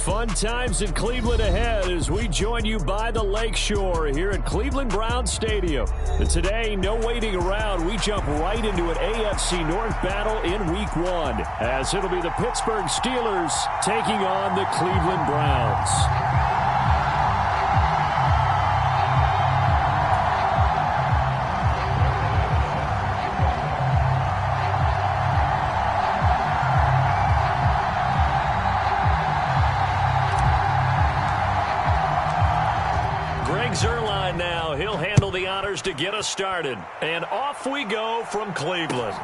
Fun times in Cleveland ahead as we join you by the Lakeshore here at Cleveland Browns Stadium. And today, no waiting around. We jump right into an AFC North battle in Week 1 as it'll be the Pittsburgh Steelers taking on the Cleveland Browns. Zerline now. He'll handle the honors to get us started. And off we go from Cleveland.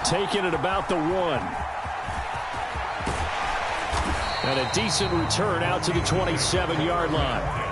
Taking it about the 1. And a decent return out to the 27-yard line.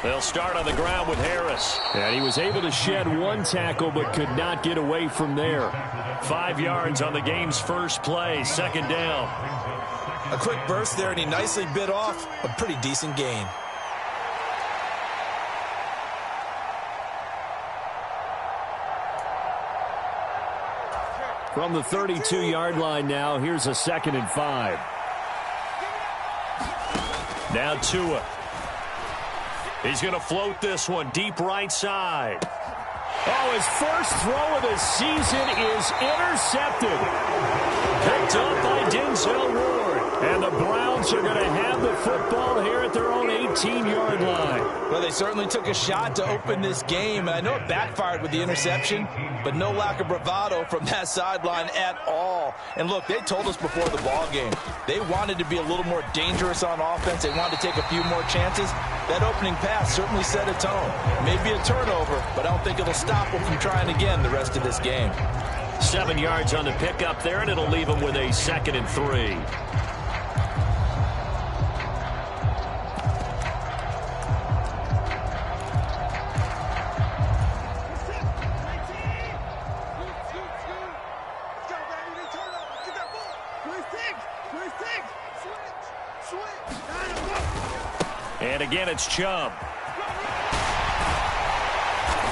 They'll start on the ground with Harris. And he was able to shed 1 tackle but could not get away from there. 5 yards on the game's first play, 2nd down. A quick burst there, and he nicely bit off a pretty decent gain. From the 32-yard line now, here's a 2nd and 5. Now Tua. He's going to float this one deep right side. Oh, his first throw of the season is intercepted. Picked up by Denzel Ward. And the Browns are going to have the football here at their own 18-yard line. Well, they certainly took a shot to open this game. And I know it backfired with the interception, but no lack of bravado from that sideline at all. And look, they told us before the ball game, they wanted to be a little more dangerous on offense. They wanted to take a few more chances. That opening pass certainly set a tone. Maybe a turnover, but I don't think it'll stop them from trying again the rest of this game. 7 yards on the pickup there, and it'll leave them with a 2nd and 3. And again, it's Chubb.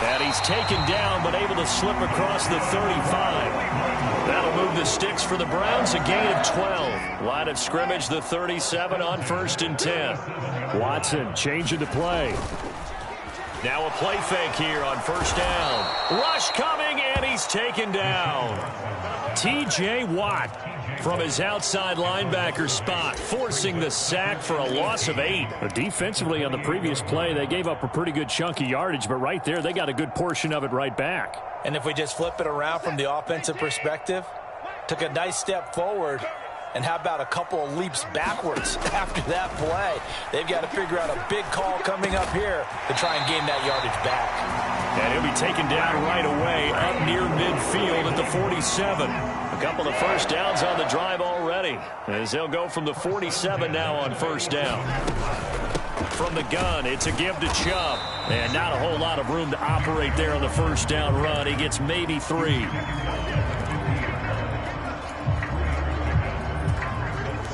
And he's taken down, but able to slip across the 35. That'll move the sticks for the Browns, a gain of 12. Line of scrimmage, the 37 on 1st and 10. Watson changing the play. Now a play fake here on 1st down. Rush coming, and he's taken down. T.J. Watt from his outside linebacker spot, forcing the sack for a loss of 8. Defensively on the previous play, they gave up a pretty good chunk of yardage, but right there, they got a good portion of it right back. And if we just flip it around from the offensive perspective, took a nice step forward, and how about a couple of leaps backwards after that play? They've got to figure out a big call coming up here to try and gain that yardage back. And he'll be taken down right away up near midfield at the 47. A couple of first downs on the drive already, as they'll go from the 47 now on 1st down. From the gun, it's a give to Chubb. And not a whole lot of room to operate there on the 1st down run. He gets maybe 3.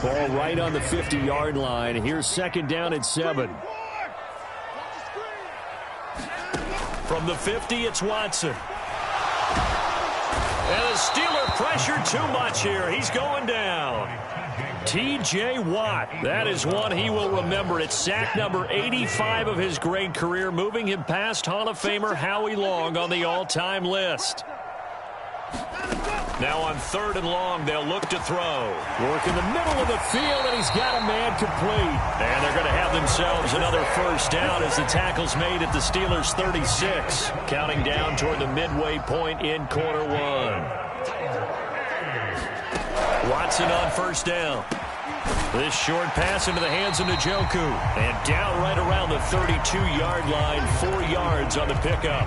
Ball right on the 50-yard line. Here's 2nd down and 7. From the 50, it's Watson. And the Steeler pressure too much here. He's going down. T.J. Watt, that is one he will remember. It's sack number 85 of his great career, moving him past Hall of Famer Howie Long on the all-time list. Now on 3rd and long, they'll look to throw. Work in the middle of the field, and he's got a man complete. And they're going to have themselves another 1st down as the tackle's made at the Steelers' 36. Counting down toward the midway point in quarter 1. Watson on 1st down. This short pass into the hands of Njoku. And down right around the 32-yard line, 4 yards on the pickup.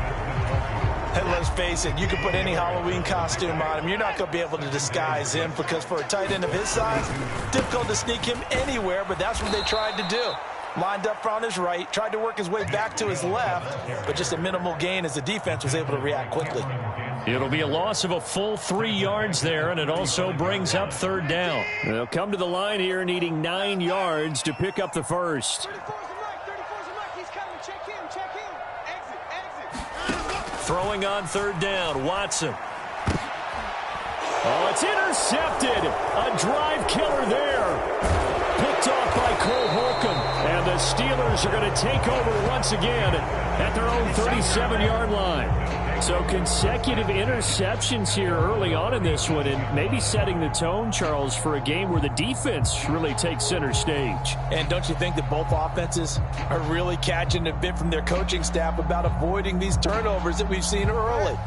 And let's face it, you can put any Halloween costume on him. You're not going to be able to disguise him because for a tight end of his size, difficult to sneak him anywhere, but that's what they tried to do. lined up on his right, tried to work his way back to his left, but just a minimal gain as the defense was able to react quickly. It'll be a loss of a full 3 yards there, and it also brings up third down. They'll come to the line here needing 9 yards to pick up the first. Throwing on third down, Watson. Oh, it's intercepted. A drive killer there. Picked off by Cole Holcomb. And the Steelers are going to take over once again at their own 37-yard line. So consecutive interceptions here early on in this one, and maybe setting the tone, Charles, for a game where the defense really takes center stage. And don't you think that both offenses are really catching a bit from their coaching staff about avoiding these turnovers that we've seen early?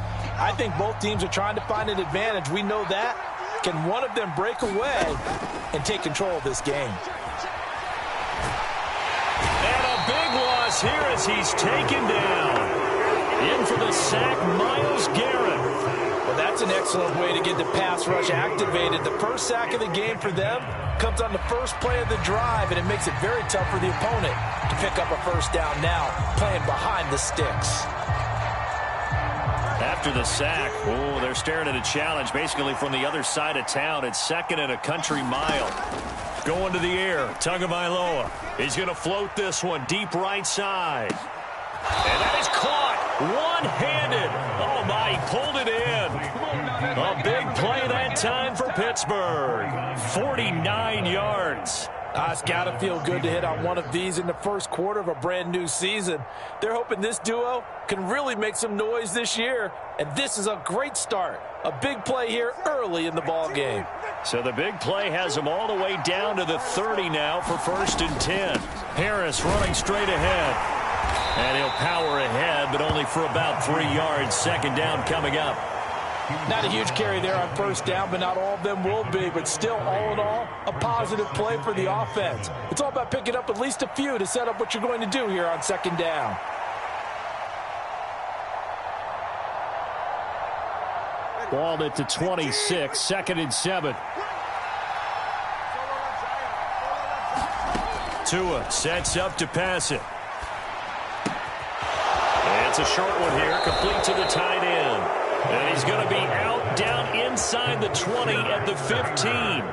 I think both teams are trying to find an advantage. We know that. Can one of them break away and take control of this game? And a big loss here as he's taken down. In for the sack, Myles Garrett. Well, that's an excellent way to get the pass rush activated. The first sack of the game for them comes on the first play of the drive, and it makes it very tough for the opponent to pick up a first down now, playing behind the sticks. After the sack, oh, they're staring at a challenge basically from the other side of town. It's second and a country mile. Going to the air, Tagovailoa. He's going to float this one deep right side. And that is caught one-handed. Oh, my, he pulled it in. A big play that time for Pittsburgh. 49 yards. It's got to feel good to hit on one of these in the first quarter of a brand new season. They're hoping this duo can really make some noise this year, and this is a great start. A big play here early in the ball game. So the big play has him all the way down to the 30 now for 1st and 10. Harris running straight ahead. And he'll power ahead, but only for about 3 yards. Second down coming up. Not a huge carry there on first down, but not all of them will be. But still, all in all, a positive play for the offense. It's all about picking up at least a few to set up what you're going to do here on second down. Balled it to 26, 2nd and 7. Tua sets up to pass it. It's a short one here, complete to the tight end. And he's going to be out down inside the 20 at the 15.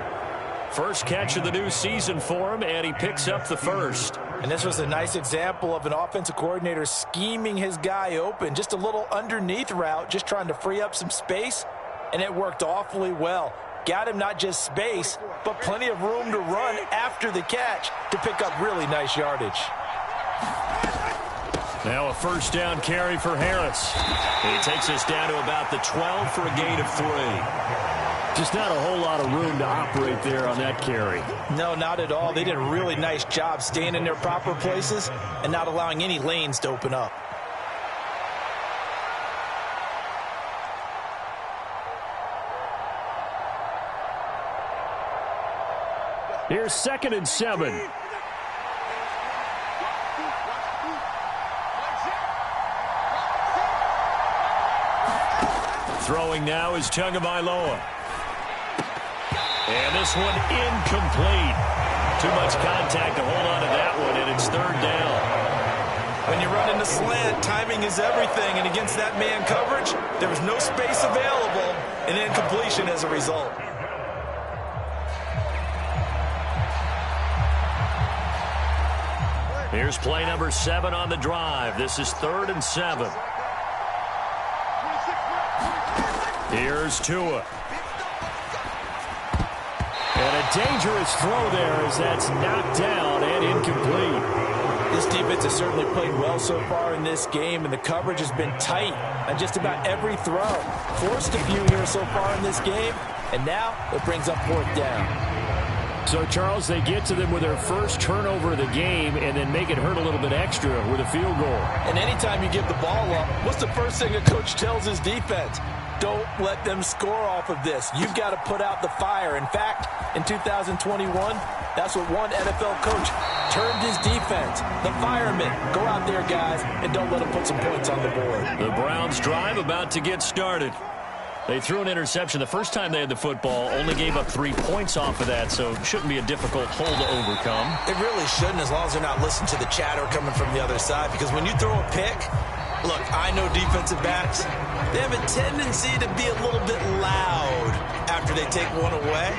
First catch of the new season for him, and he picks up the first. And this was a nice example of an offensive coordinator scheming his guy open. Just a little underneath route, just trying to free up some space, and it worked awfully well. Got him not just space, but plenty of room to run after the catch to pick up really nice yardage. Now a first down carry for Harris. He takes us down to about the 12 for a gain of 3. Just not a whole lot of room to operate there on that carry. No, not at all. They did a really nice job staying in their proper places and not allowing any lanes to open up. Here's 2nd and 7. Throwing now is Tagovailoa. And this one incomplete. Too much contact to hold on to that one, and it's 3rd down. When you run in the slant, timing is everything, and against that man coverage, there was no space available, and incompletion as a result. Here's play number 7 on the drive. This is 3rd and 7. Here's Tua. And a dangerous throw there as that's knocked down and incomplete. This defense has certainly played well so far in this game, and the coverage has been tight on just about every throw. Forced a few here so far in this game, and now it brings up 4th down. So, Charles, they get to them with their first turnover of the game and then make it hurt a little bit extra with a field goal. And anytime you give the ball up, what's the first thing a coach tells his defense? Don't let them score off of this. You've got to put out the fire. In fact, in 2021, that's what one NFL coach termed his defense. The firemen. Go out there, guys, and don't let them put some points on the board. The Browns drive about to get started. They threw an interception the first time they had the football, only gave up 3 points off of that, so it shouldn't be a difficult hole to overcome. It really shouldn't, as long as they're not listening to the chatter coming from the other side, because when you throw a pick, look, I know defensive backs, they have a tendency to be a little bit loud after they take one away,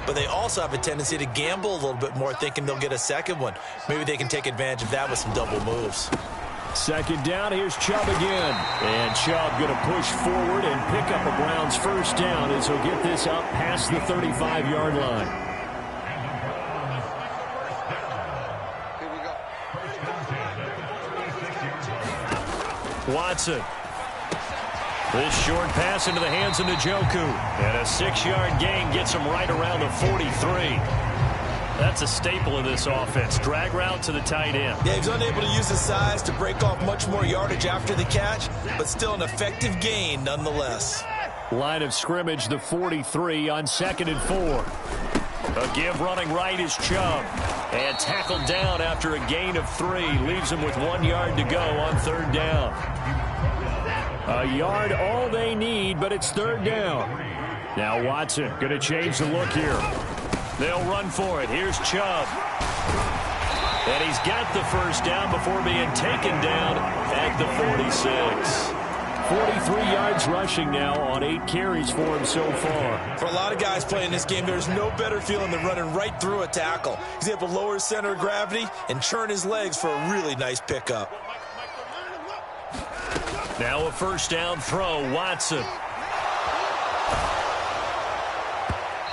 but they also have a tendency to gamble a little bit more, thinking they'll get a second one. Maybe they can take advantage of that with some double moves. Second down, here's Chubb again. And Chubb going to push forward and pick up a Browns first down as he'll get this up past the 35-yard line. Watson. This short pass into the hands of Njoku. And a 6-yard gain gets him right around the 43. That's a staple of this offense. Drag route to the tight end. Yeah, he's unable to use his size to break off much more yardage after the catch, but still an effective gain nonetheless. Line of scrimmage, the 43 on 2nd and 4. A give running right is Chubb. And tackled down after a gain of 3. Leaves him with 1 yard to go on 3rd down. A yard all they need, but it's 3rd down. Now Watson going to change the look here. They'll run for it. Here's Chubb. And he's got the first down before being taken down at the 46. 43 yards rushing now on 8 carries for him so far. For a lot of guys playing this game, there's no better feeling than running right through a tackle. He's able to lower his center of gravity and churn his legs for a really nice pickup. Now a first down throw, Watson.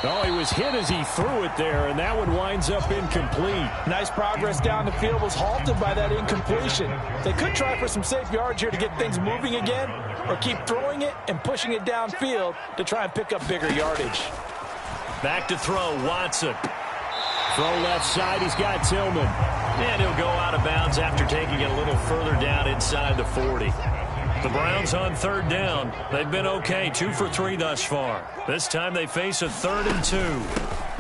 Oh, he was hit as he threw it there, and that one winds up incomplete. Nice progress down the field, was halted by that incompletion. They could try for some safe yards here to get things moving again, or keep throwing it and pushing it downfield to try and pick up bigger yardage. Back to throw, Watson. Throw left side, he's got Tillman. And he'll go out of bounds after taking it a little further down inside the 40. The Browns on 3rd down. They've been okay, 2 for 3 thus far. This time they face a 3rd and 2.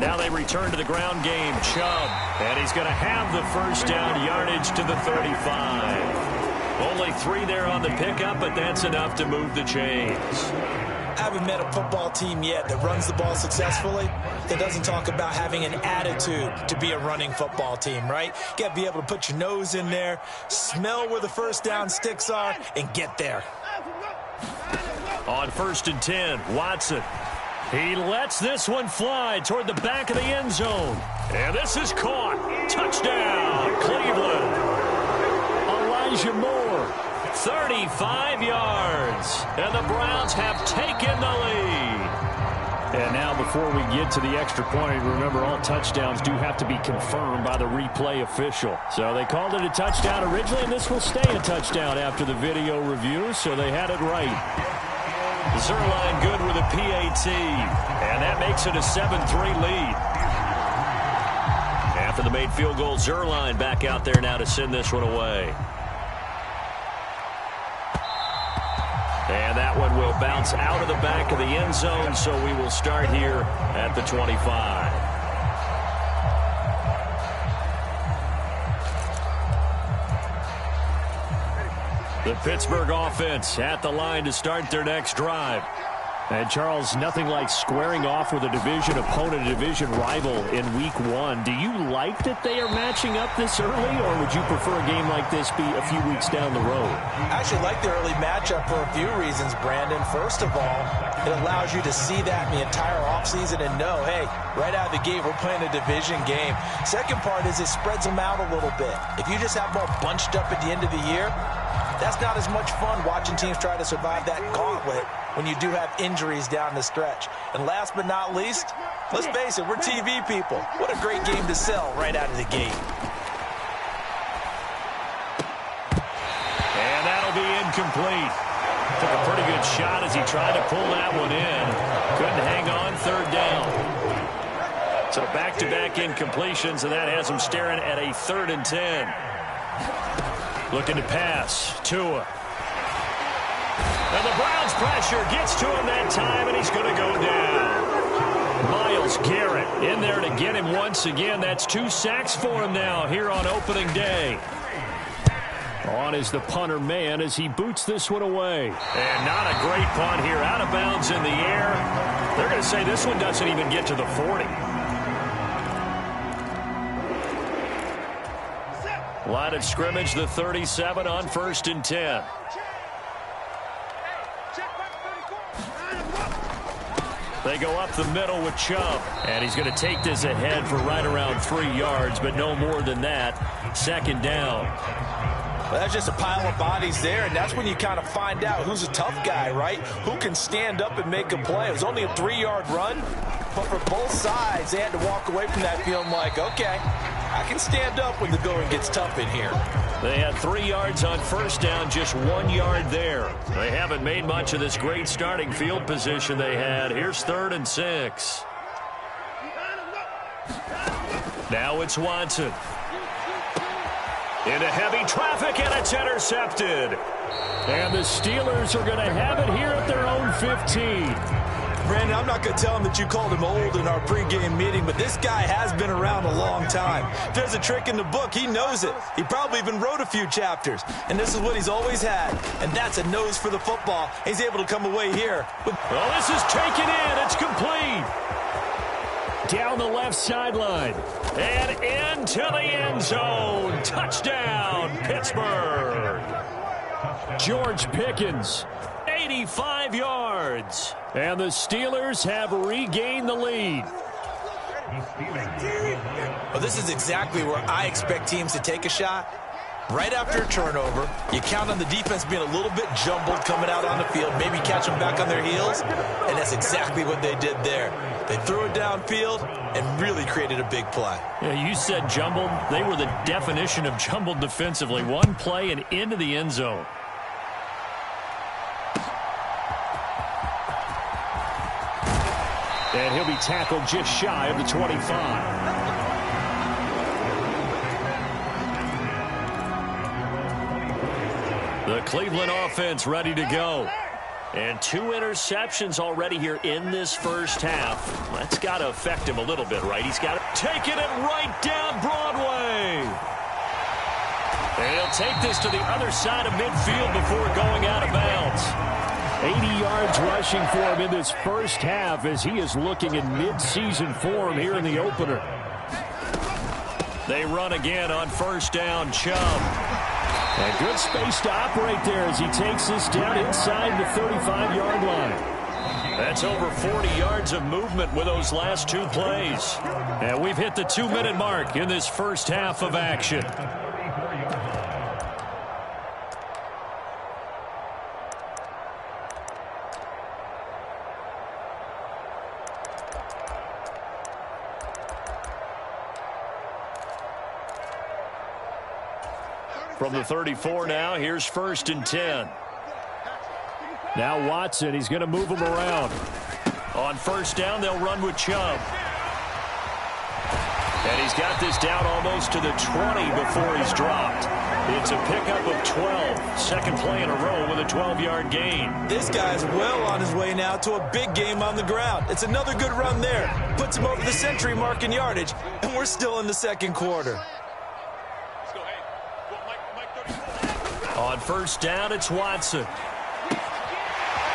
Now they return to the ground game. Chubb, and he's going to have the first down, yardage to the 35. Only 3 there on the pickup, but that's enough to move the chains. I haven't met a football team yet that runs the ball successfully that doesn't talk about having an attitude to be a running football team, right? You got to be able to put your nose in there, smell where the first down sticks are, and get there. On 1st and 10, Watson. He lets this one fly toward the back of the end zone. And this is caught. Touchdown, Cleveland. Elijah Moore. 35 yards, and the Browns have taken the lead. And now before we get to the extra point, remember all touchdowns do have to be confirmed by the replay official. So they called it a touchdown originally, and this will stay a touchdown after the video review, so they had it right. Zerline good with a PAT, and that makes it a 7-3 lead. After the made field goal, Zerline back out there now to send this one away. And that one will bounce out of the back of the end zone, so we will start here at the 25. The Pittsburgh offense at the line to start their next drive. And, Charles, nothing like squaring off with a division opponent, a division rival in Week 1. Do you like that they are matching up this early, or would you prefer a game like this be a few weeks down the road? I actually like the early matchup for a few reasons, Brandon. First of all, it allows you to see that in the entire offseason and know, hey, right out of the gate, we're playing a division game. Second part is it spreads them out a little bit. If you just have them all bunched up at the end of the year, that's not as much fun watching teams try to survive that gauntlet when you do have injuries down the stretch. And last but not least, let's face it, we're TV people. What a great game to sell right out of the gate. And that'll be incomplete. Took a pretty good shot as he tried to pull that one in. Couldn't hang on, 3rd down. So back-to-back incompletions, and that has him staring at a 3rd and 10. Looking to pass. Tua. And the Browns pressure gets to him that time, and he's going to go down. Myles Garrett in there to get him once again. That's 2 sacks for him now here on opening day. On is the punter man as he boots this one away. And not a great punt here. Out of bounds in the air. They're going to say this one doesn't even get to the 40. Line of scrimmage, the 37 on 1st and 10. They go up the middle with Chubb. And he's going to take this ahead for right around 3 yards, but no more than that. 2nd down. Well, that's just a pile of bodies there, and that's when you kind of find out who's a tough guy, right? Who can stand up and make a play. It was only a 3-yard run, but for both sides, they had to walk away from that feeling like, okay, I can stand up when the going gets tough in here. They had 3 yards on 1st down, just 1 yard there. They haven't made much of this great starting field position they had. Here's 3rd and 6. Now it's Watson. Into heavy traffic, and it's intercepted. And the Steelers are going to have it here at their own 15. Brandon, I'm not going to tell him that you called him old in our pregame meeting, but this guy has been around a long time. If there's a trick in the book, he knows it. He probably even wrote a few chapters. And this is what he's always had, and that's a nose for the football. He's able to come away here. Well, this is taken in. It's complete. Down the left sideline. And into the end zone. Touchdown, Pittsburgh. George Pickens, 85 yards. And the Steelers have regained the lead. Well, this is exactly where I expect teams to take a shot. Right after a turnover, you count on the defense being a little bit jumbled coming out on the field, maybe catch them back on their heels, and that's exactly what they did there. They threw it downfield and really created a big play. Yeah, you said jumbled. They were the definition of jumbled defensively. One play and into the end zone. And he'll be tackled just shy of the 25. The Cleveland offense ready to go. And 2 interceptions already here in this first half. That's got to affect him a little bit, right? He's got to take it right down Broadway. And he'll take this to the other side of midfield before going out of bounds. 80 yards rushing for him in this first half as he is looking in mid-season form here in the opener. They run again on 1st down, Chubb. A good space to operate there as he takes this down inside the 35-yard line. That's over 40 yards of movement with those last 2 plays. And we've hit the 2-minute mark in this first half of action. From the 34 now, here's 1st and 10. Now Watson, he's going to move him around. On 1st down, they'll run with Chubb. And he's got this down almost to the 20 before he's dropped. It's a pickup of 12. Second play in a row with a 12-yard gain. This guy's well on his way now to a big game on the ground. It's another good run there. Puts him over the century mark in yardage, and we're still in the second quarter. On 1st down, it's Watson.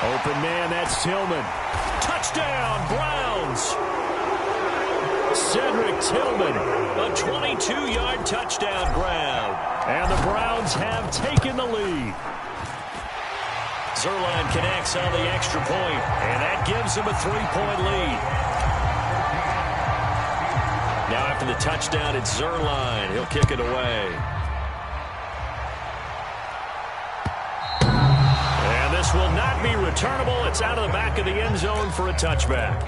Open man, that's Tillman. Touchdown, Browns. Cedric Tillman, a 22-yard touchdown grab. And the Browns have taken the lead. Zerline connects on the extra point, and that gives him a 3-point lead. Now after the touchdown, it's Zerline. He'll kick it away. This will not be returnable. It's out of the back of the end zone for a touchback.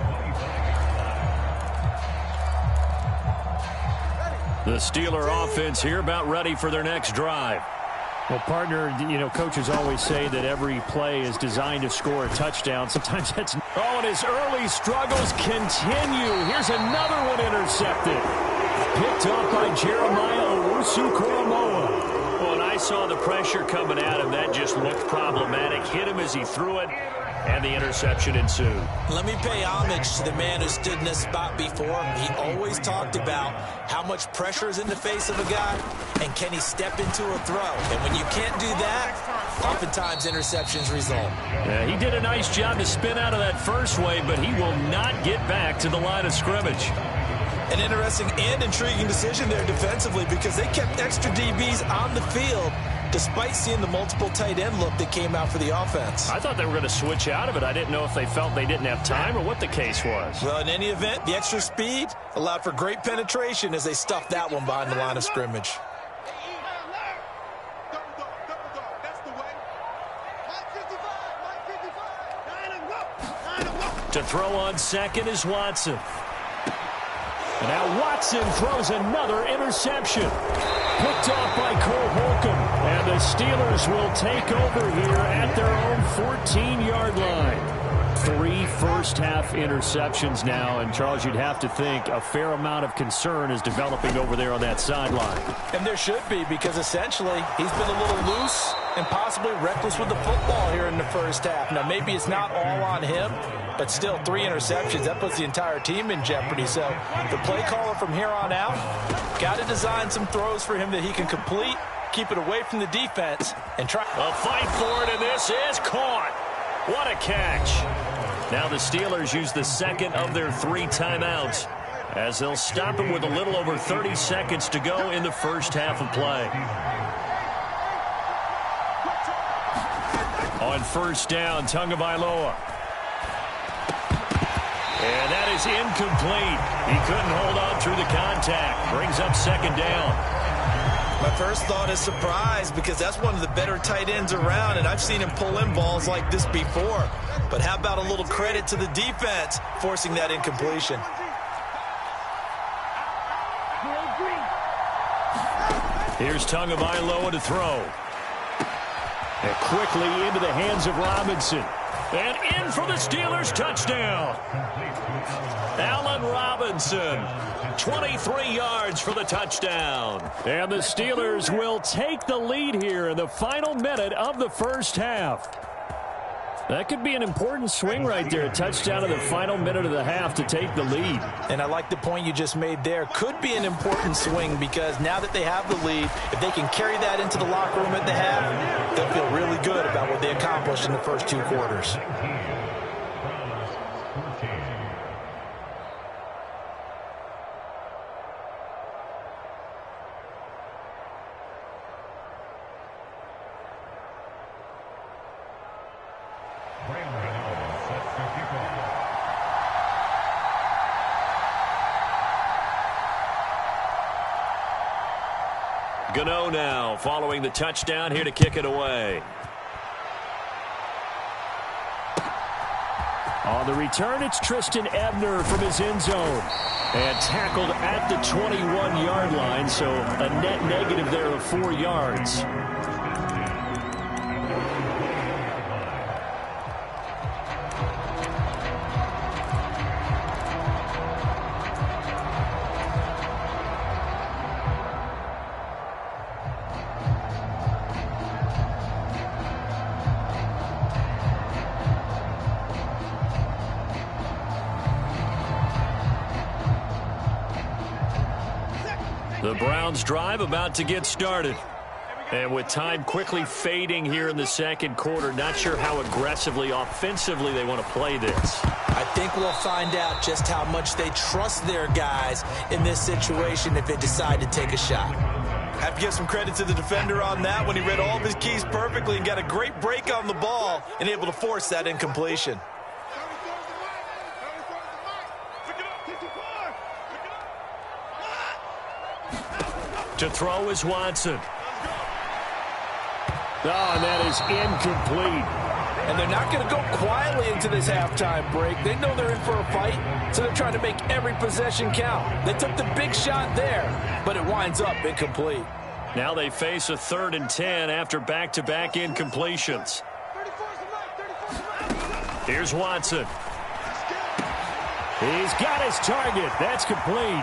The Steeler offense here about ready for their next drive. Well, partner, you know, coaches always say that every play is designed to score a touchdown. Sometimes that's... Oh, and his early struggles continue. Here's another one intercepted. Picked up by Jeremiah Owusu-Koramoah. When I saw the pressure coming at him, that just looked problematic. Hit him as he threw it. and the interception ensued. Let me pay homage to the man who stood in this spot before. He always talked about how much pressure is in the face of a guy, and can he step into a throw. And when you can't do that, oftentimes interceptions result. Yeah, he did a nice job to spin out of that first wave, but he will not get back to the line of scrimmage. An interesting and intriguing decision there defensively, because they kept extra DBs on the field despite seeing the multiple tight end look that came out for the offense. I thought they were going to switch out of it. I didn't know if they felt they didn't have time or what the case was. Well, in any event, the extra speed allowed for great penetration as they stuffed that one behind the line of scrimmage. To throw on second is Watson. And now Watson throws another interception. Picked off by Cole Holcomb. And the Steelers will take over here at their own 14-yard line. 3 first-half interceptions now. And, Charles, you'd have to think a fair amount of concern is developing over there on that sideline. And there should be, because essentially he's been a little loose and possibly reckless with the football here in the first half. Now, maybe it's not all on him, but still 3 interceptions. That puts the entire team in jeopardy. So the play caller from here on out got to design some throws for him that he can complete, keep it away from the defense, and try. A fight for it, and this is caught. What a catch. Now the Steelers use the second of their 3 timeouts as they'll stop him with a little over 30 seconds to go in the first half of play. On first down, Tagovailoa. And that is incomplete. He couldn't hold on through the contact. Brings up second down. My first thought is surprise, because that's one of the better tight ends around, and I've seen him pull in balls like this before. But how about a little credit to the defense forcing that incompletion? Here's Tagovailoa to throw. And quickly into the hands of Robinson. And in for the Steelers touchdown. Allen Robinson, 23 yards for the touchdown. And the Steelers will take the lead here in the final minute of the first half. That could be an important swing right there. A touchdown in the final minute of the half to take the lead. And I like the point you just made there. Could be an important swing, because now that they have the lead, if they can carry that into the locker room at the half, they'll feel really good about what they accomplished in the first 2 quarters. Gano now following the touchdown here to kick it away. On the return, it's Tristan Ebner from his end zone. And tackled at the 21-yard line, so a net negative there of 4 yards. The Browns drive about to get started. And with time quickly fading here in the second quarter, not sure how aggressively, offensively they want to play this. I think we'll find out just how much they trust their guys in this situation if they decide to take a shot. I have to give some credit to the defender on that when he read all of his keys perfectly and got a great break on the ball and able to force that incompletion. To throw is Watson. Oh, and that is incomplete. And they're not going to go quietly into this halftime break. They know they're in for a fight, so they're trying to make every possession count. They took the big shot there, but it winds up incomplete. Now they face a 3rd and 10 after back-to-back incompletions. Here's Watson. He's got his target. That's complete.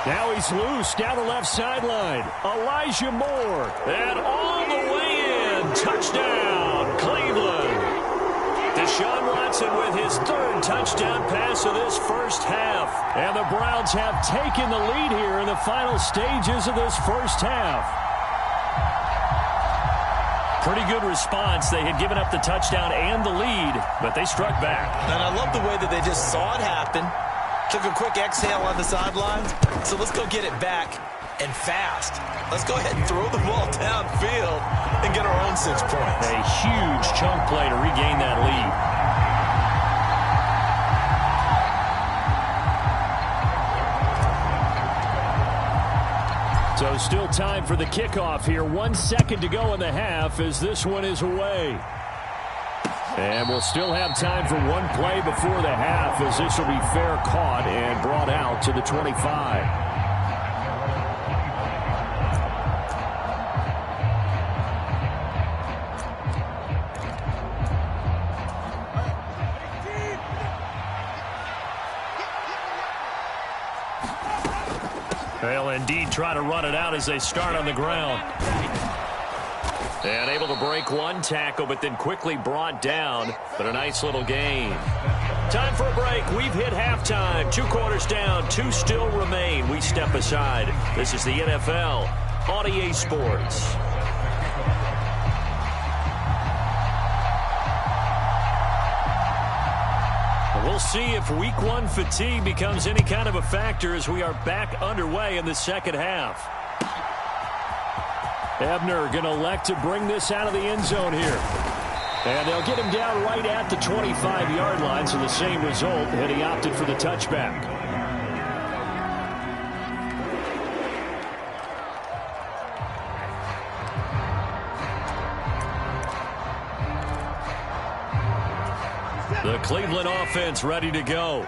Now he's loose down the left sideline. Elijah Moore. And all the way in. Touchdown, Cleveland. Deshaun Watson with his third touchdown pass of this first half. And the Browns have taken the lead here in the final stages of this first half. Pretty good response. They had given up the touchdown and the lead, but they struck back. And I love the way that they just saw it happen. Took a quick exhale on the sidelines. So let's go get it back and fast. Let's go ahead and throw the ball downfield and get our own 6 points. A huge chunk play to regain that lead. So still time for the kickoff here. 1 second to go in the half as this one is away. And we'll still have time for one play before the half as this will be fair caught and brought out to the 25. They'll indeed try to run it out as they start on the ground. And able to break one tackle, but then quickly brought down. But a nice little gain. Time for a break. We've hit halftime. 2 quarters down. 2 still remain. We step aside. This is the NFL on EA Sports. We'll see if week 1 fatigue becomes any kind of a factor as we are back underway in the second half. Ebner going to elect to bring this out of the end zone here. And they'll get him down right at the 25-yard line, so the same result, and he opted for the touchback. The Cleveland offense ready to go.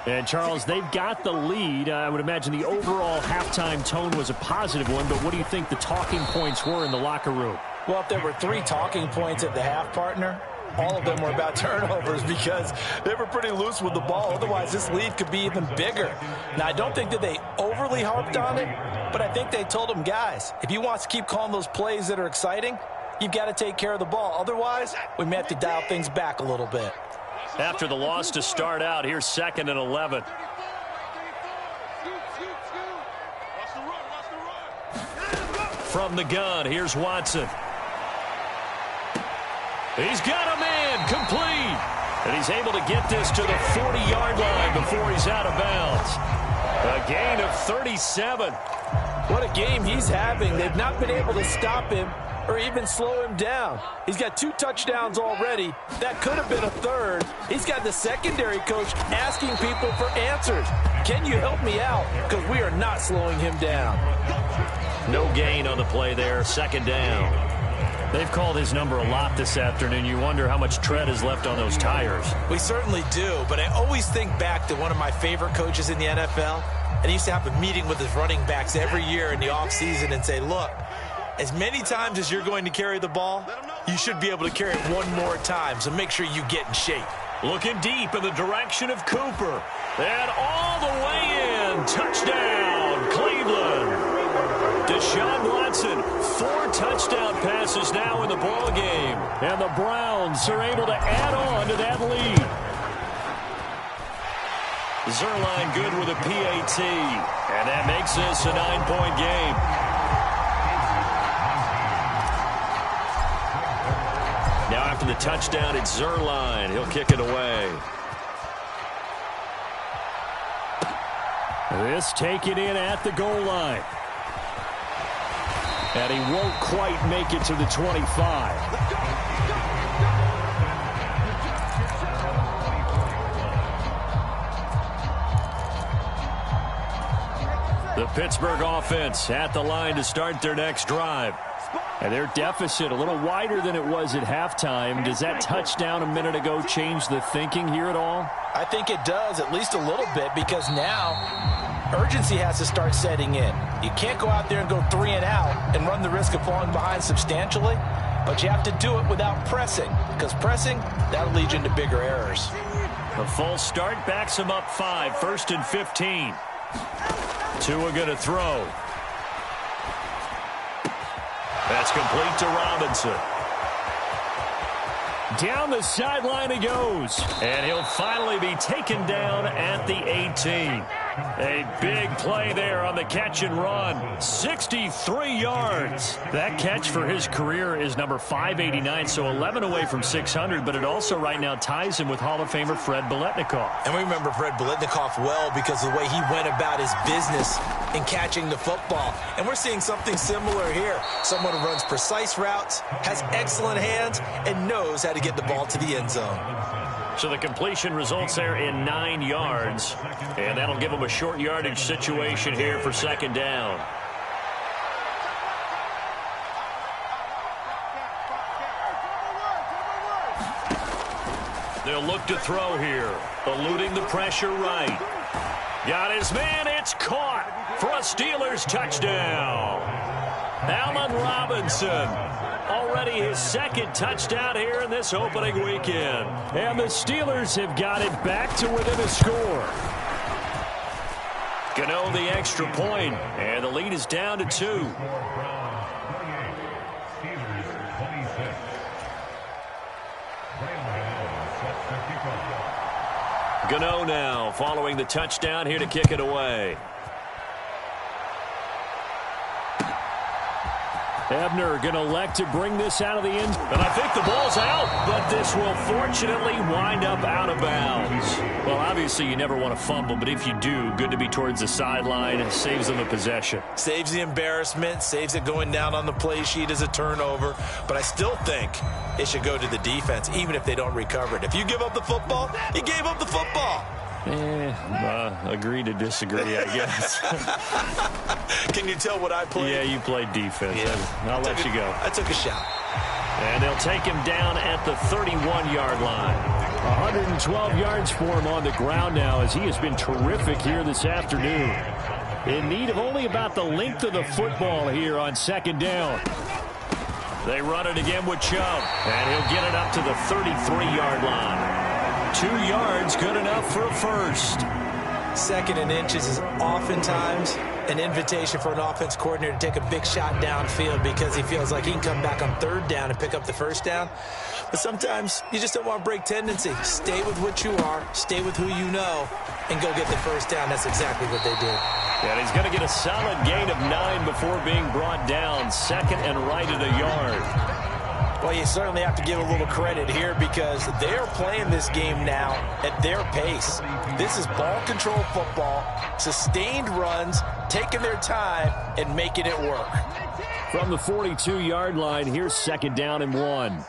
And, Charles, they've got the lead. I would imagine the overall halftime tone was a positive one, but what do you think the talking points were in the locker room? Well, if there were 3 talking points at the half, partner, all of them were about turnovers because they were pretty loose with the ball. Otherwise, this lead could be even bigger. Now, I don't think that they overly harped on it, but I think they told them, guys, if you want to keep calling those plays that are exciting, you've got to take care of the ball. Otherwise, we may have to dial things back a little bit. After the loss to start out, here's 2nd and 11. From the gun, here's Watson. He's got a man, complete. And he's able to get this to the 40-yard line before he's out of bounds. A gain of 37. What a game he's having. They've not been able to stop him or even slow him down. He's got 2 touchdowns already. That could have been a third. He's got the secondary coach asking people for answers. Can you help me out? Because we are not slowing him down. No gain on the play there. 2nd down. They've called his number a lot this afternoon. You wonder how much tread is left on those tires. We certainly do, but I always think back to one of my favorite coaches in the NFL. And he used to have a meeting with his running backs every year in the offseason and say, look, as many times as you're going to carry the ball, you should be able to carry it one more time, so make sure you get in shape. Looking deep in the direction of Cooper. And all the way in. Touchdown, Cleveland. Deshaun Watson, 4 touchdown passes now in the ballgame. And the Browns are able to add on to that lead. Zerline good with a PAT. And that makes this a 9-point game. Now after the touchdown, it's Zerline. He'll kick it away. This taken in at the goal line. And he won't quite make it to the 25. The Pittsburgh offense at the line to start their next drive. And their deficit a little wider than it was at halftime. Does that touchdown a minute ago change the thinking here at all? I think it does, at least a little bit, because now urgency has to start setting in. You can't go out there and go 3 and out and run the risk of falling behind substantially, but you have to do it without pressing, because pressing, that'll lead you into bigger errors. A false start backs him up 5, 1st and 15. Tua going to throw. That's complete to Robinson. Down the sideline he goes. And he'll finally be taken down at the 18. A big play there on the catch and run. 63 yards. That catch for his career is number 589, so 11 away from 600, but it also right now ties him with Hall of Famer Fred Biletnikoff. And we remember Fred Biletnikoff well because of the way he went about his business in catching the football. And we're seeing something similar here. Someone who runs precise routes, has excellent hands, and knows how to get the ball to the end zone. So the completion results there in 9 yards, and that'll give them a short yardage situation here for second down. They'll look to throw here, eluding the pressure right. Got his man, it's caught for a Steelers touchdown. Allen Robinson. Already his second touchdown here in this opening weekend. And the Steelers have got it back to within a score. Gano the extra point, and the lead is down to 2. Gano now following the touchdown here to kick it away. Ebner going to elect to bring this out of the end. And I think the ball's out, but this will fortunately wind up out of bounds. Well, obviously you never want to fumble, but if you do, good to be towards the sideline. It saves them a possession. Saves the embarrassment, saves it going down on the play sheet as a turnover. But I still think it should go to the defense, even if they don't recover it. If you give up the football, you gave up the football. Agree to disagree, I guess. Can you tell what I played? Yeah, you played defense. Yeah. I'll let you go. I took a shot. And they'll take him down at the 31-yard line. 112 yards for him on the ground now as he has been terrific here this afternoon. In need of only about the length of the football here on second down. They run it again with Chubb, and he'll get it up to the 33-yard line. 2 yards, good enough for a first. Second and inches is oftentimes an invitation for an offense coordinator to take a big shot downfield because he feels like he can come back on third down and pick up the first down. But sometimes you just don't want to break tendency. Stay with what you are, stay with who you know, and go get the first down. That's exactly what they did. And he's going to get a solid gain of 9 before being brought down. Second and right at a yard. Well, you certainly have to give a little credit here because they're playing this game now at their pace. This is ball control football, sustained runs, taking their time and making it work. From the 42-yard line, here's second down and 1.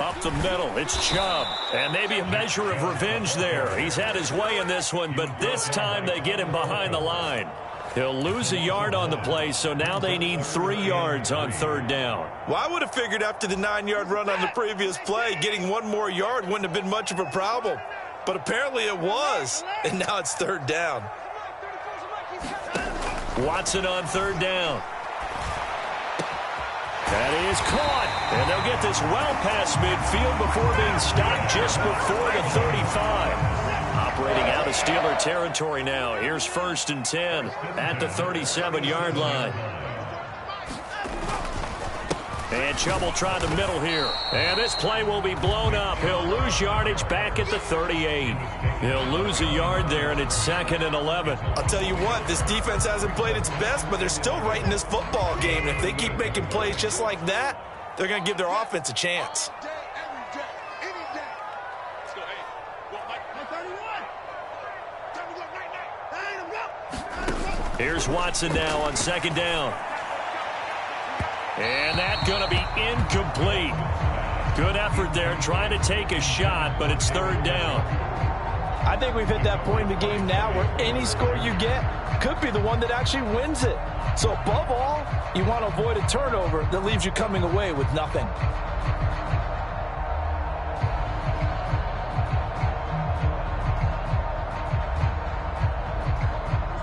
Up the middle, it's Chubb. And maybe a measure of revenge there. He's had his way in this one, but this time they get him behind the line. He'll lose a yard on the play, so now they need 3 yards on third down. Well, I would have figured after the 9-yard run on the previous play, getting 1 more yard wouldn't have been much of a problem. But apparently it was, and now it's third down. Watson on third down. That is caught, and they'll get this well past midfield before being stopped just before the 35. Operating out of Steeler territory now. Here's first and 10 at the 37-yard line. And Chubb will try the middle here. And this play will be blown up. He'll lose yardage back at the 38. He'll lose a yard there, and it's second and 11. I'll tell you what, this defense hasn't played its best, but they're still right in this football game. And if they keep making plays just like that, they're going to give their offense a chance. Here's Watson now on second down. And that's going to be incomplete. Good effort there, trying to take a shot, but it's third down. I think we've hit that point in the game now where any score you get could be the one that actually wins it. So above all, you want to avoid a turnover that leaves you coming away with nothing.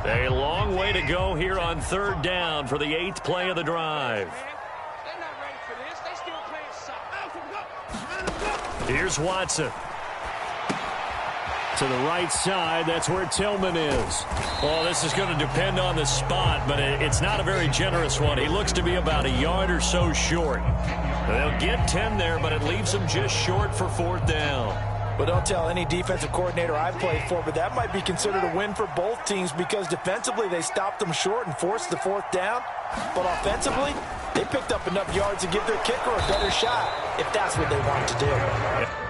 A long way to go here on third down for the 8th play of the drive. Here's Watson. To the right side, that's where Tillman is. Well, this is going to depend on the spot, but it's not a very generous one. He looks to be about a yard or so short. They'll get 10 there, but it leaves them just short for 4th down. But don't tell any defensive coordinator I've played for, but that might be considered a win for both teams because defensively they stopped them short and forced the 4th down. But offensively, they picked up enough yards to give their kicker a better shot if that's what they want to do.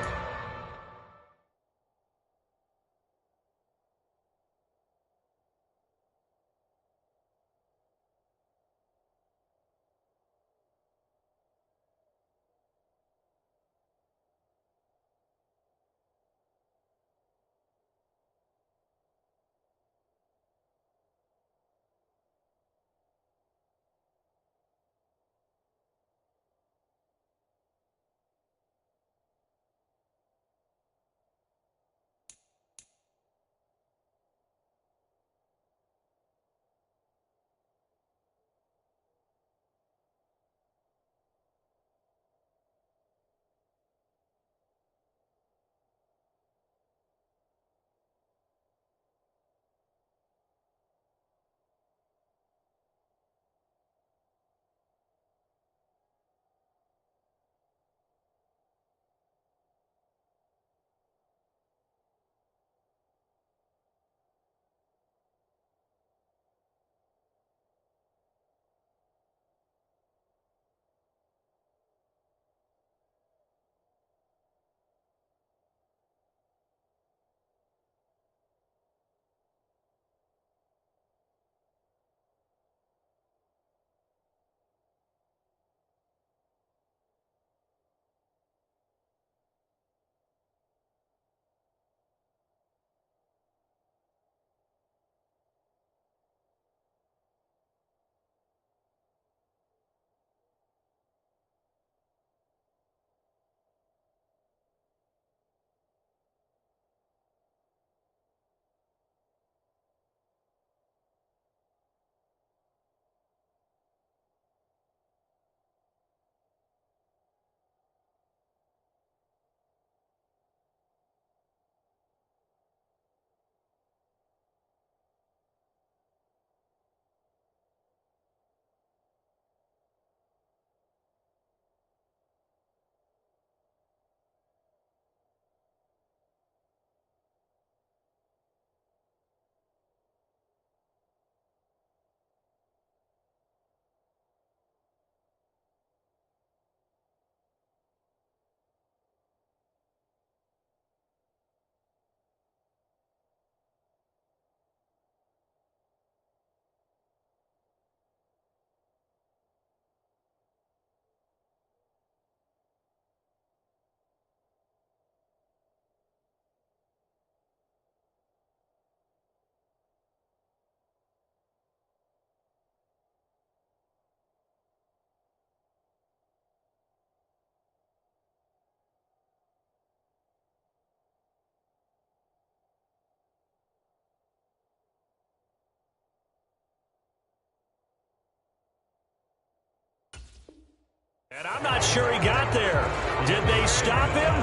And I'm not sure he got there. Did they stop him?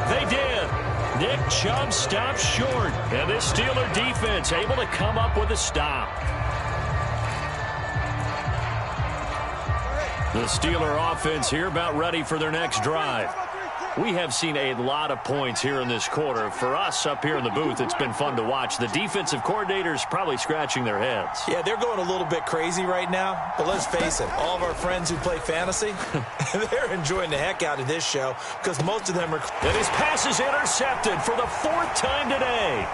They did. Nick Chubb stopped short. And this Steeler defense able to come up with a stop. The Steeler offense here about ready for their next drive. We have seen a lot of points here in this quarter. For us up here in the booth, it's been fun to watch. The defensive coordinators probably scratching their heads. Yeah, they're going a little bit crazy right now. But let's face it, all of our friends who play fantasy, they're enjoying the heck out of this show because most of them are... And his pass is intercepted for the 4th time today.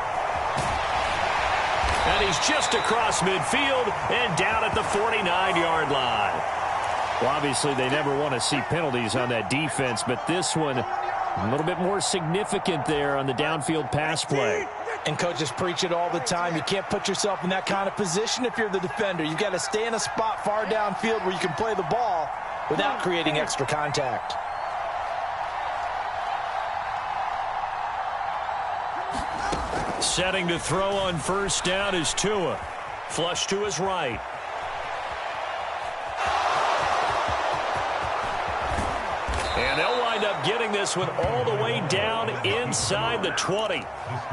And he's just across midfield and down at the 49-yard line. Well, obviously, they never want to see penalties on that defense, but this one a little bit more significant there on the downfield pass play. And coaches preach it all the time. You can't put yourself in that kind of position if you're the defender. You've got to stay in a spot far downfield where you can play the ball without creating extra contact. Setting to throw on first down is Tua. Flush to his right. And they'll wind up getting this one all the way down inside the 20.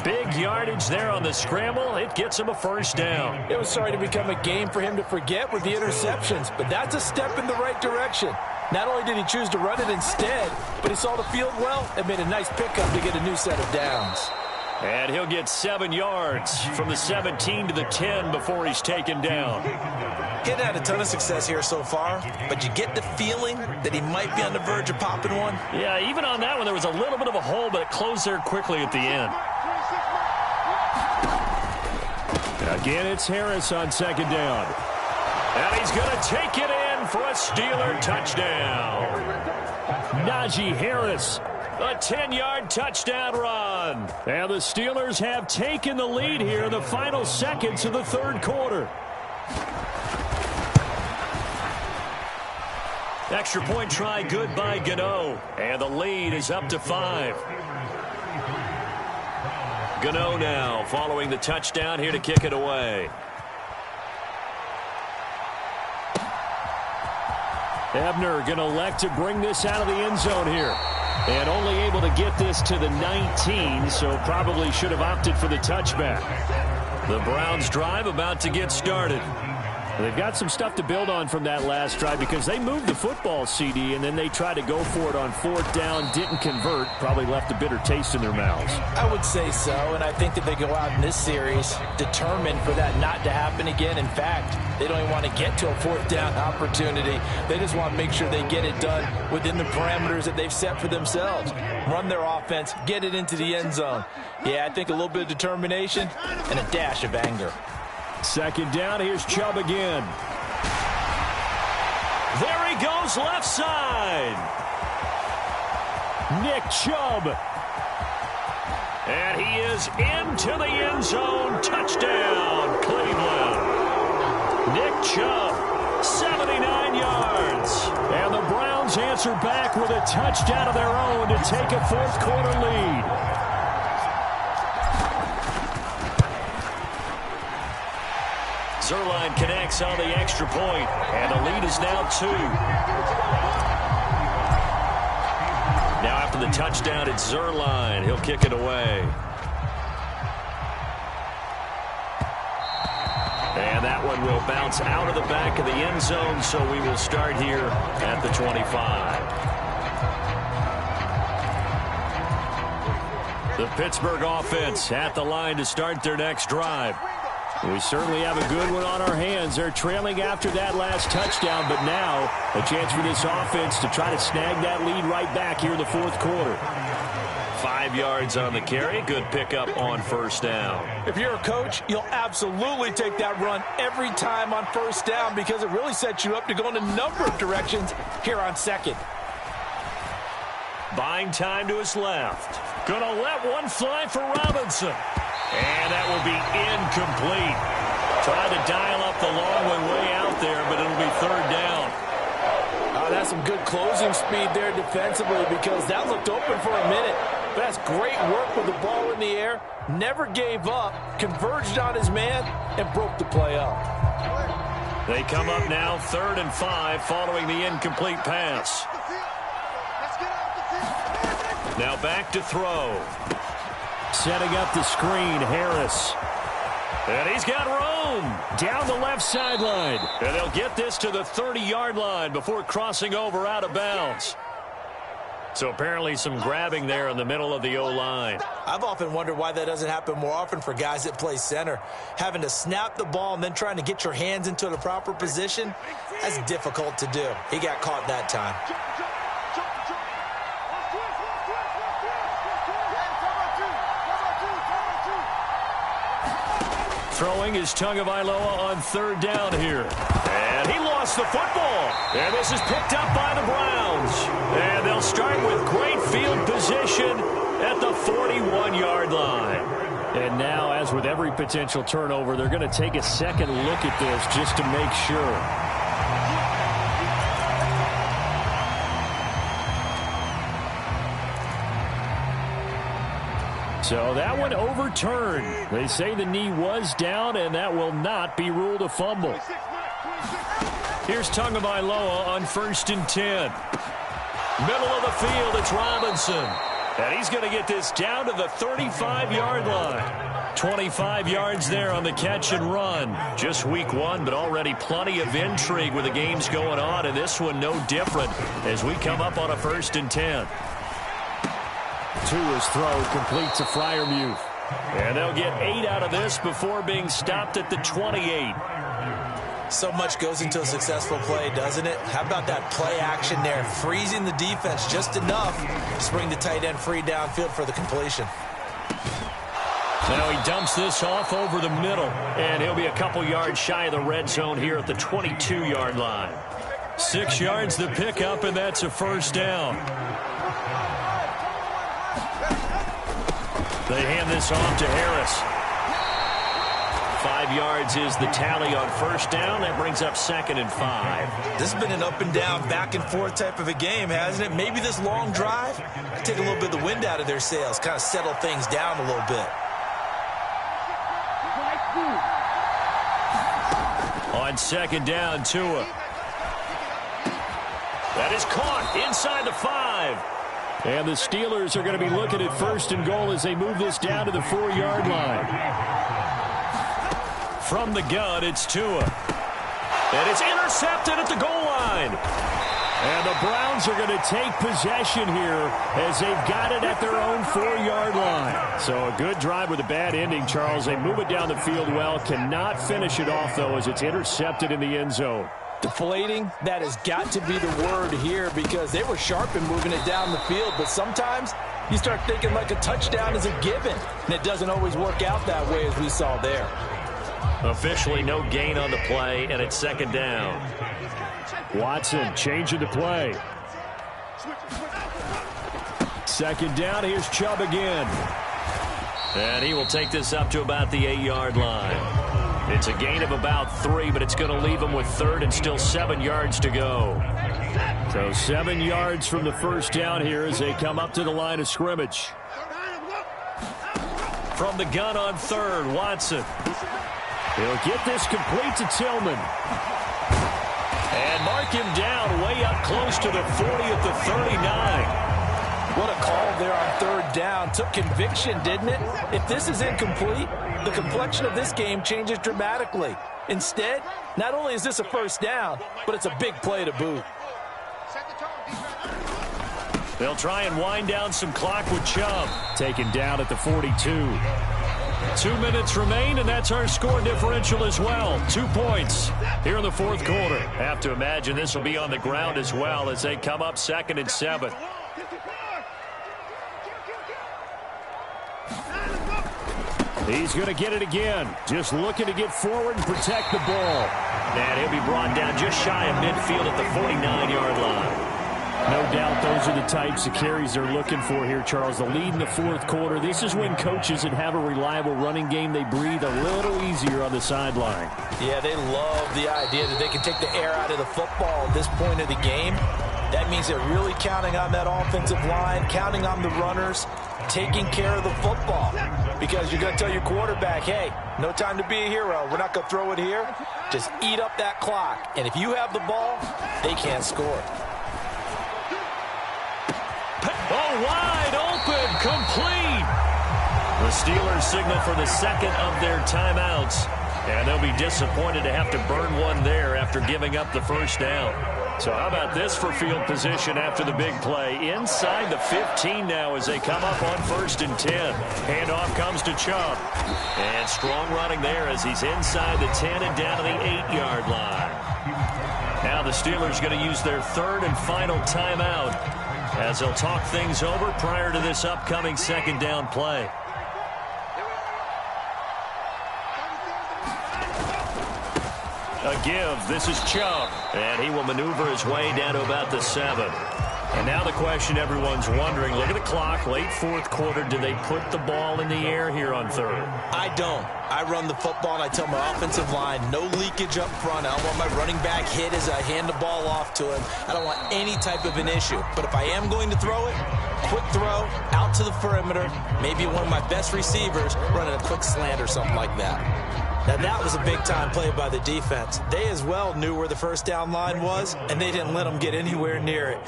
Big yardage there on the scramble. It gets him a first down. It was starting to become a game for him to forget with the interceptions, but that's a step in the right direction. Not only did he choose to run it instead, but he saw the field well and made a nice pickup to get a new set of downs. And he'll get 7 yards from the 17 to the 10 before he's taken down. He hadn't had a ton of success here so far, but you get the feeling that he might be on the verge of popping one. Yeah, even on that one, there was a little bit of a hole, but it closed there quickly at the end. Again, it's Harris on second down. And he's going to take it in for a Steeler touchdown. Najee Harris, a 10-yard touchdown run. And the Steelers have taken the lead here in the final seconds of the third quarter. Extra point try good by Gano. And the lead is up to 5. Gano now following the touchdown here to kick it away. Ebner going to elect to bring this out of the end zone here. And only able to get this to the 19, so probably should have opted for the touchback. The Browns drive about to get started. They've got some stuff to build on from that last drive because they moved the football, CD, and then they tried to go for it on fourth down, didn't convert, probably left a bitter taste in their mouths. I would say so, and I think that they go out in this series determined for that not to happen again. In fact, they don't even want to get to a fourth down opportunity. They just want to make sure they get it done within the parameters that they've set for themselves. Run their offense, get it into the end zone. Yeah, I think a little bit of determination and a dash of anger. Second down, here's Chubb again. There he goes, left side. Nick Chubb. And he is into the end zone. Touchdown, Cleveland. Nick Chubb, 79 yards. And the Browns answer back with a touchdown of their own to take a fourth quarter lead. Zerline connects on the extra point, and the lead is now 2. Now after the touchdown, it's Zerline. He'll kick it away. And that one will bounce out of the back of the end zone, so we will start here at the 25. The Pittsburgh offense at the line to start their next drive. We certainly have a good one on our hands. They're trailing after that last touchdown, but now a chance for this offense to try to snag that lead right back here in the fourth quarter. 5 yards on the carry. Good pickup on first down. If you're a coach, you'll absolutely take that run every time on first down because it really sets you up to go in a number of directions here on second. Buying time to his left. Gonna let one fly for Robinson. And that will be incomplete. Tried to dial up the long one way out there, but it'll be third down. That's some good closing speed there defensively because that looked open for a minute. But that's great work with the ball in the air. Never gave up, converged on his man, and broke the play up. They come up now 3rd and 5 following the incomplete pass. Now back to throw. Setting up the screen, Harris. And he's got room down the left sideline. And they'll get this to the 30-yard line before crossing over out of bounds. So apparently some grabbing there in the middle of the O-line. I've often wondered why that doesn't happen more often for guys that play center. Having to snap the ball and then trying to get your hands into the proper position, that's difficult to do. He got caught that time. Throwing is Tagovailoa on 3rd down here. And he lost the football. And this is picked up by the Browns. And they'll start with great field position at the 41-yard line. And now, as with every potential turnover, they're going to take a second look at this just to make sure. So that one overturned. They say the knee was down, and that will not be ruled a fumble. Here's Tagovailoa on 1st and 10. Middle of the field, it's Robinson. And he's going to get this down to the 35-yard line. 25 yards there on the catch and run. Just week one, but already plenty of intrigue with the games going on, and this one no different as we come up on a 1st and 10. Tua's throw complete to Freiermuth. And they'll get 8 out of this before being stopped at the 28. So much goes into a successful play, doesn't it? How about that play action there? Freezing the defense just enough to bring the tight end free downfield for the completion. Now he dumps this off over the middle, and he'll be a couple yards shy of the red zone here at the 22-yard line. 6 yards the pickup, and that's a 1st down. They hand this off to Harris. 5 yards is the tally on 1st down. That brings up 2nd and 5. This has been an up and down, back and forth type of a game, hasn't it? Maybe this long drive could take a little bit of the wind out of their sails, kind of settle things down a little bit. On 2nd down, Tua. That is caught inside the 5. And the Steelers are going to be looking at 1st and goal as they move this down to the 4-yard line. From the gun, it's Tua. And it's intercepted at the goal line. And the Browns are going to take possession here as they've got it at their own 4-yard line. So a good drive with a bad ending, Charles. They move it down the field well. Cannot finish it off, though, as it's intercepted in the end zone. Deflating, that has got to be the word here because they were sharp in moving it down the field. But sometimes you start thinking like a touchdown is a given. And it doesn't always work out that way as we saw there. Officially no gain on the play, and it's 2nd down. Watson changing the play. 2nd down, here's Chubb again. And he will take this up to about the 8-yard line. It's a gain of about 3, but it's going to leave him with 3rd and still 7 yards to go. So 7 yards from the 1st down here as they come up to the line of scrimmage. From the gun on 3rd, Watson. He'll get this complete to Tillman. And mark him down way up close to the 40 at the 39. What a call there on 3rd down. Took conviction, didn't it? If this is incomplete, the complexion of this game changes dramatically. Instead, not only is this a 1st down, but it's a big play to boot. They'll try and wind down some clock with Chubb. Taken down at the 42. 2 minutes remain, and that's our score differential as well. 2 points here in the 4th quarter. Have to imagine this will be on the ground as well as they come up 2nd and 7. He's going to get it again. Just looking to get forward and protect the ball. And he'll be brought down just shy of midfield at the 49-yard line. No doubt those are the types of carries they're looking for here, Charles. The lead in the 4th quarter. This is when coaches that have a reliable running game, they breathe a little easier on the sideline. Yeah, they love the idea that they can take the air out of the football at this point of the game. That means they're really counting on that offensive line, counting on the runners, taking care of the football. Because you're going to tell your quarterback, hey, no time to be a hero. We're not going to throw it here. Just eat up that clock. And if you have the ball, they can't score. Oh, wide open, complete. The Steelers signal for the 2nd of their timeouts. And they'll be disappointed to have to burn one there after giving up the 1st down. So how about this for field position after the big play? Inside the 15 now as they come up on 1st and 10. Handoff comes to Chubb. And strong running there as he's inside the 10 and down to the 8-yard line. Now the Steelers going to use their 3rd and final timeout as they'll talk things over prior to this upcoming 2nd down play. A give. This is Chubb. And he will maneuver his way down to about the 7. And now the question everyone's wondering, look at the clock, late 4th quarter. Do they put the ball in the air here on 3rd? I don't. I run the football, and I tell my offensive line, no leakage up front. I don't want my running back hit as I hand the ball off to him. I don't want any type of an issue. But if I am going to throw it, quick throw, out to the perimeter, maybe one of my best receivers running a quick slant or something like that. Now, that was a big-time play by the defense. They as well knew where the 1st down line was, and they didn't let them get anywhere near it.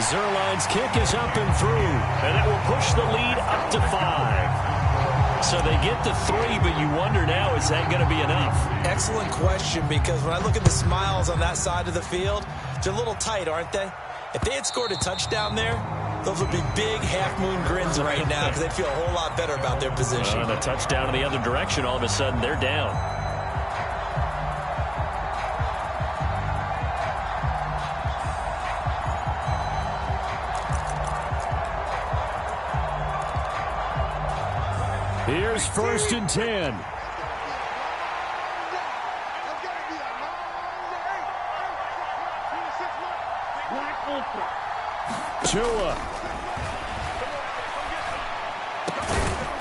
Zerline's kick is up and through, and that will push the lead up to 5. So they get the 3, but you wonder now, is that going to be enough? Excellent question, because when I look at the smiles on that side of the field, they're a little tight, aren't they? If they had scored a touchdown there, those would be big half-moon grins right now because they'd feel a whole lot better about their position. And a touchdown in the other direction, all of a sudden they're down. Here's 1st and 10. Tua.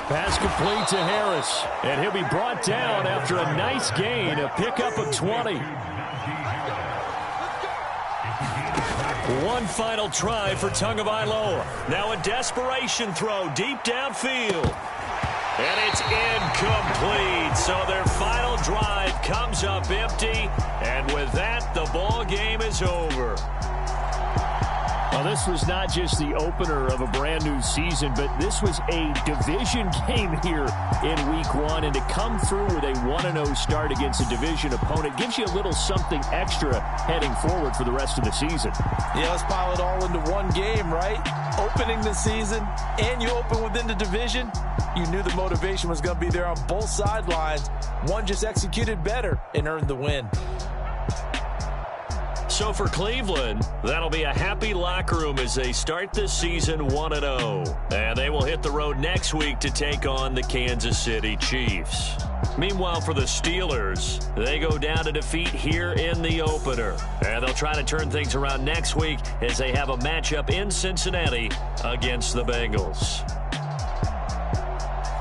Pass complete to Harris. And he'll be brought down after a nice gain, a pickup of 20. One final try for Tagovailoa. Now a desperation throw deep downfield. And it's incomplete. So their final drive comes up empty. And with that, the ball game is over. Well, this was not just the opener of a brand new season, but this was a division game here in week 1. And to come through with a 1-0 start against a division opponent gives you a little something extra heading forward for the rest of the season. Yeah, let's pile it all into one game, right? Opening the season, and you open within the division. You knew the motivation was going to be there on both sidelines. One just executed better and earned the win. So for Cleveland, that'll be a happy locker room as they start this season 1-0. And they will hit the road next week to take on the Kansas City Chiefs. Meanwhile, for the Steelers, they go down to defeat here in the opener. And they'll try to turn things around next week as they have a matchup in Cincinnati against the Bengals.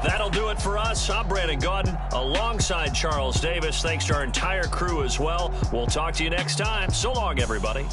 That'll do it for us. I'm Brandon Gaudin alongside Charles Davis. Thanks to our entire crew as well. We'll talk to you next time. So long, everybody.